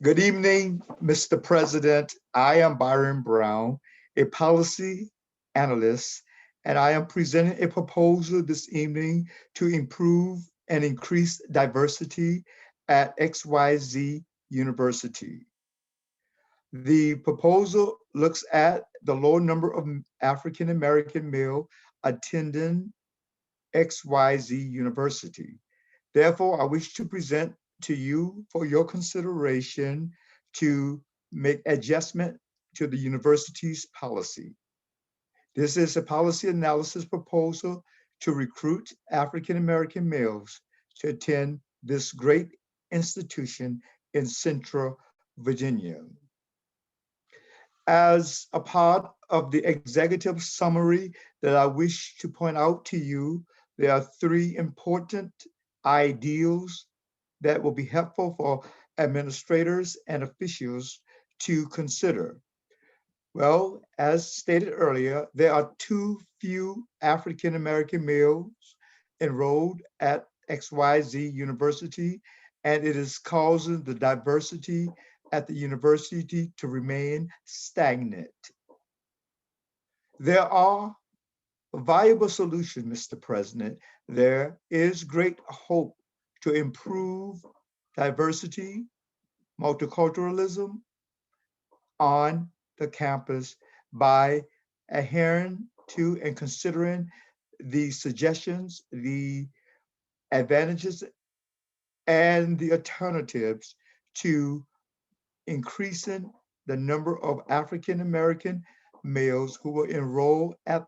Good evening, Mr. President. I am Byron Brown, a policy analyst, and I am presenting a proposal this evening to improve and increase diversity at XYZ University. The proposal looks at the low number of African American male attending XYZ University. Therefore, I wish to present to you for your consideration to make adjustment to the university's policy. This is a policy analysis proposal to recruit African American males to attend this great institution in Central Virginia. As a part of the executive summary that I wish to point out to you, there are three important ideals that will be helpful for administrators and officials to consider. Well, as stated earlier, there are too few African American males enrolled at XYZ University, and it is causing the diversity at the university to remain stagnant. There are viable solutions, Mr. President. There is great hope to improve diversity, multiculturalism on the campus by adhering to and considering the suggestions, the advantages, and the alternatives to increasing the number of African American males who will enroll at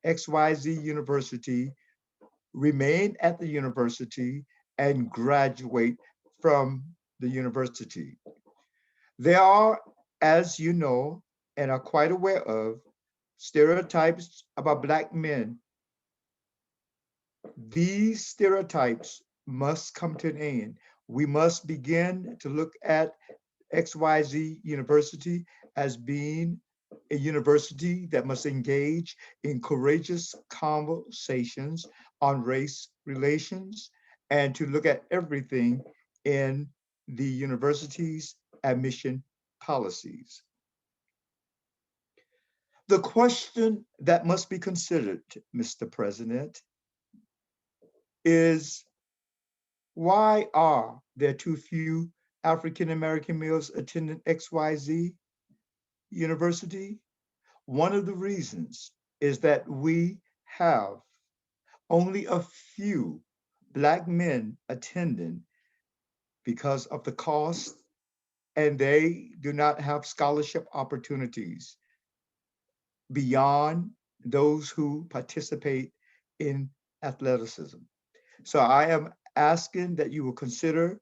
XYZ University, remain at the university, and graduate from the university. There are, as you know and are quite aware of, stereotypes about Black men. These stereotypes must come to an end. We must begin to look at XYZ University as being a university that must engage in courageous conversations on race relations and to look at everything in the university's admission policies. The question that must be considered, Mr. President, is why are there too few African American males attending XYZ University? One of the reasons is that we have only a few Black men attending because of the cost, and they do not have scholarship opportunities beyond those who participate in athleticism. So I am asking that you will consider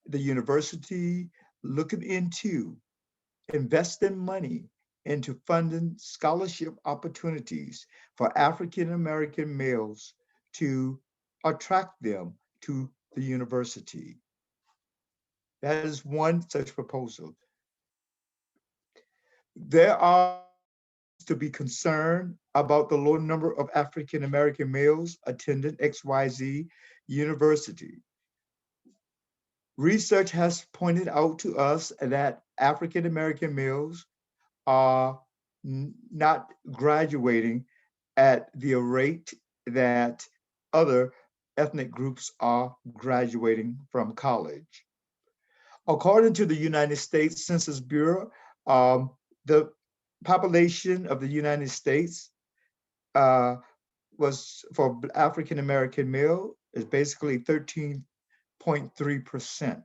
the university looking into investing money into funding scholarship opportunities for African American males to attract them to the university. That is one such proposal. There are to be concerned about the low number of African American males attending XYZ University. Research has pointed out to us that African American males are not graduating at the rate that other ethnic groups are graduating from college. According to the United States Census Bureau, the population of the United States uh, was for African American male is basically 13.3%.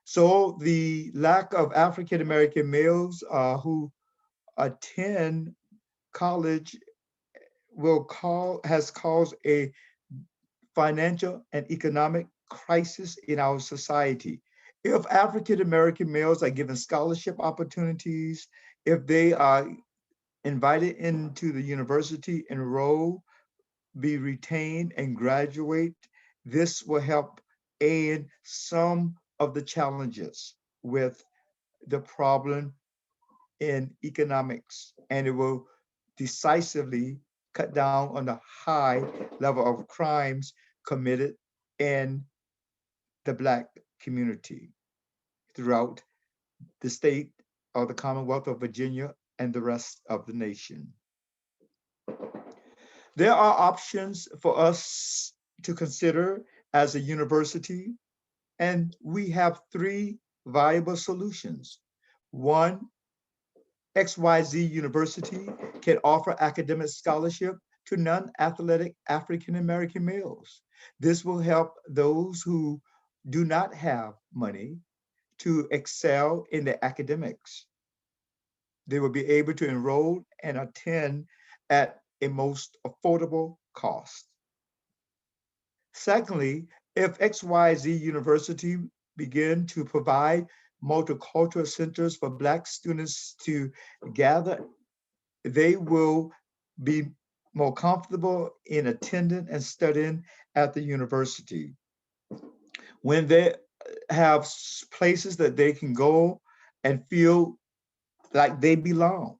So the lack of African American males who attend college has caused a financial and economic crisis in our society. If African American males are given scholarship opportunities, if they are invited into the university, enroll, be retained, and graduate, this will help aid some of the challenges with the problem in economics, and it will decisively cut down on the high level of crimes committed in the Black community. throughout the state of the Commonwealth of Virginia and the rest of the nation. There are options for us to consider as a university, and we have three viable solutions. One, XYZ University can offer academic scholarship to non-athletic African American males. This will help those who do not have money to excel in their academics. They will be able to enroll and attend at a most affordable cost. Secondly, if XYZ University begin to provide multicultural centers for Black students to gather, they will be more comfortable in attending and studying at the university. When they have places that they can go and feel like they belong,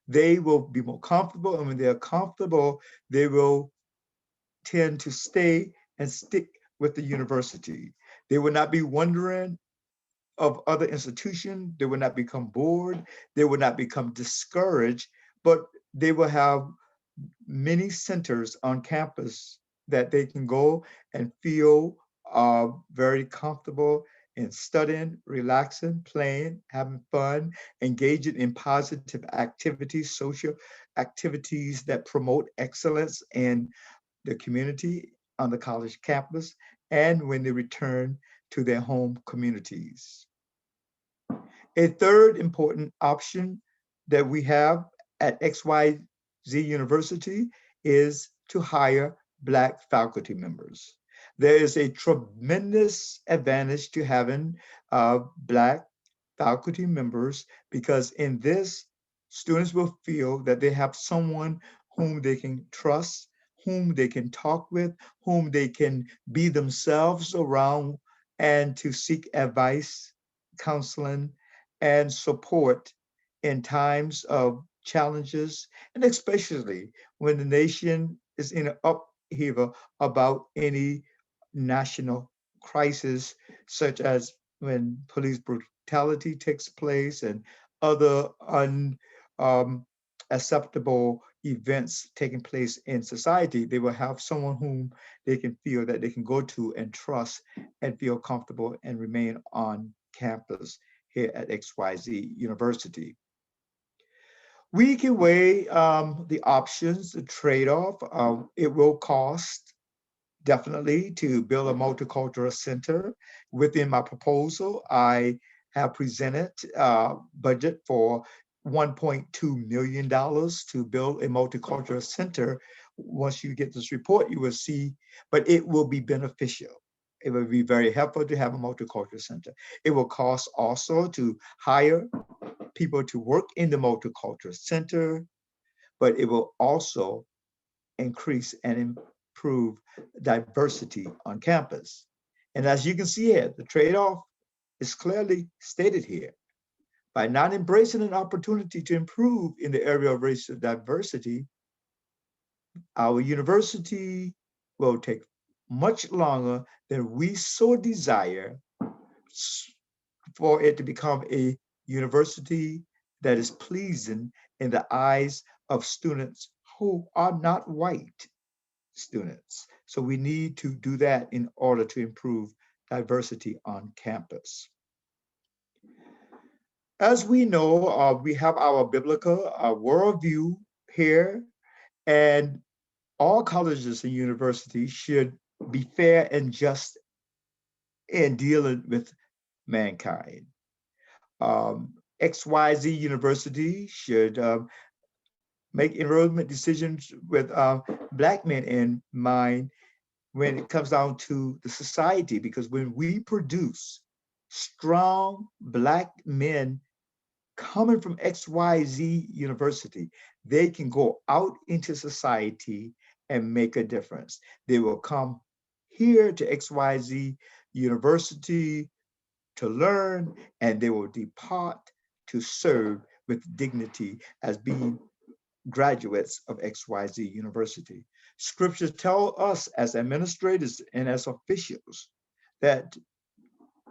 they will be more comfortable. And when they're comfortable, they will tend to stay and stick with the university. They will not be wondering of other institutions. They will not become bored. They will not become discouraged, but they will have many centers on campus that they can go and feel very comfortable in studying, relaxing, playing, having fun, engaging in positive activities, social activities that promote excellence in the community on the college campus, and when they return to their home communities. A third important option that we have at XYZ University is to hire Black faculty members. There is a tremendous advantage to having Black faculty members, because in this, students will feel that they have someone whom they can trust, whom they can talk with, whom they can be themselves around, and to seek advice, counseling, and support in times of challenges, and especially when the nation is in an upheaval about any national crisis, such as when police brutality takes place and other unacceptable events taking place in society. They will have someone whom they can feel that they can go to and trust and feel comfortable and remain on campus here at XYZ University. We can weigh the options, the trade-off. It will cost definitely to build a multicultural center. Within my proposal, I have presented a budget for $1.2 million to build a multicultural center. Once you get this report, you will see, but it will be beneficial. It will be very helpful to have a multicultural center. It will cost also to hire people to work in the multicultural center, but it will also increase and improve diversity on campus. And as you can see here, the trade-off is clearly stated here. By not embracing an opportunity to improve in the area of racial diversity, our university will take much longer than we so desire for it to become a university that is pleasing in the eyes of students who are not white students. So we need to do that in order to improve diversity on campus. As we know, we have our biblical worldview here, and all colleges and universities should be fair and just in dealing with mankind. XYZ University should make enrollment decisions with Black men in mind when it comes down to the society, because when we produce strong Black men coming from XYZ University, they can go out into society and make a difference. They will come here to XYZ University to learn, and they will depart to serve with dignity as being graduates of XYZ University. Scriptures tell us as administrators and as officials that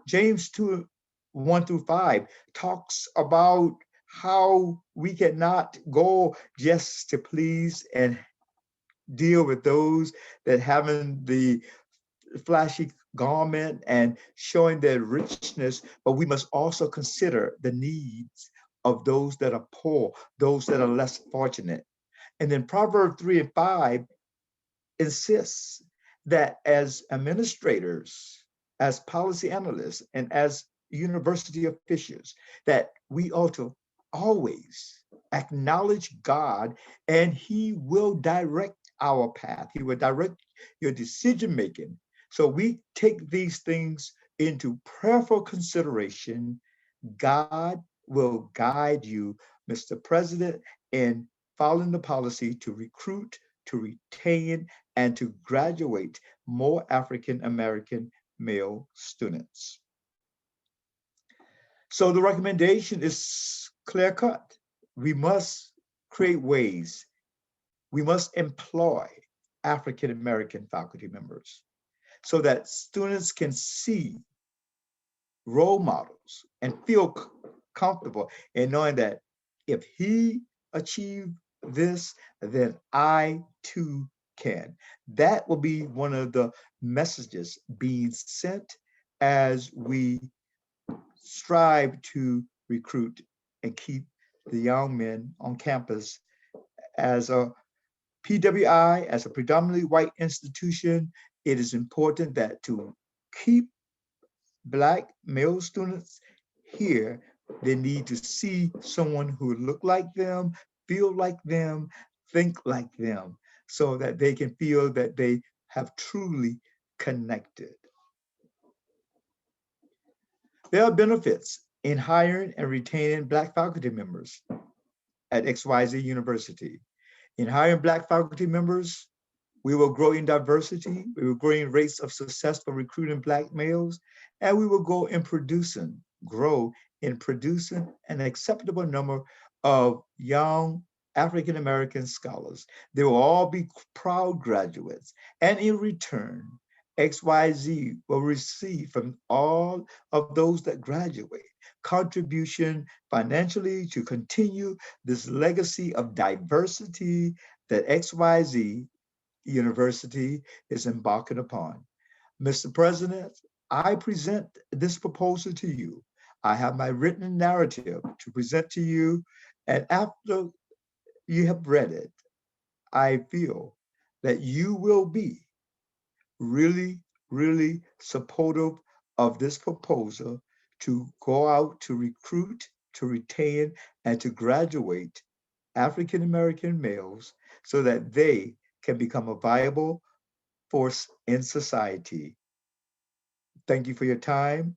James 2 1 through 5 talks about how we cannot go just to please and deal with those that having the flashy garment and showing their richness, but we must also consider the needs of those that are poor, those that are less fortunate. And then Proverbs 3 and 5 insists that as administrators, as policy analysts, and as university officials, that we ought to always acknowledge God, and He will direct our path. He will direct your decision making. So we take these things into prayerful consideration. God will guide you, Mr. President, in following the policy to recruit, to retain, and to graduate more African American male students. So the recommendation is clear cut. We must create ways, we must employ African American faculty members so that students can see role models and feel comfortable in knowing that if he achieved this, then I too can. That will be one of the messages being sent as we strive to recruit and keep the young men on campus. As a PWI, as a predominantly white institution, it is important that to keep Black male students here, they need to see someone who look like them, feel like them, think like them, so that they can feel that they have truly connected. There are benefits in hiring and retaining Black faculty members at XYZ University. In hiring Black faculty members, we will grow in diversity, we will grow in rates of success for recruiting Black males, and we will grow in producing an acceptable number of young African American scholars. They will all be proud graduates, and in return, XYZ will receive from all of those that graduate contribution financially to continue this legacy of diversity that XYZ University is embarking upon. Mr. President, I present this proposal to you. I have my written narrative to present to you, and after you have read it, I feel that you will be really, really supportive of this proposal to go out to recruit, to retain, and to graduate African American males so that they can become a viable force in society. Thank you for your time,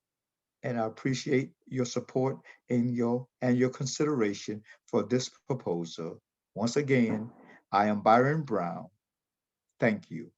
and I appreciate your support and your consideration for this proposal. Once again, I am Byron Brown. Thank you.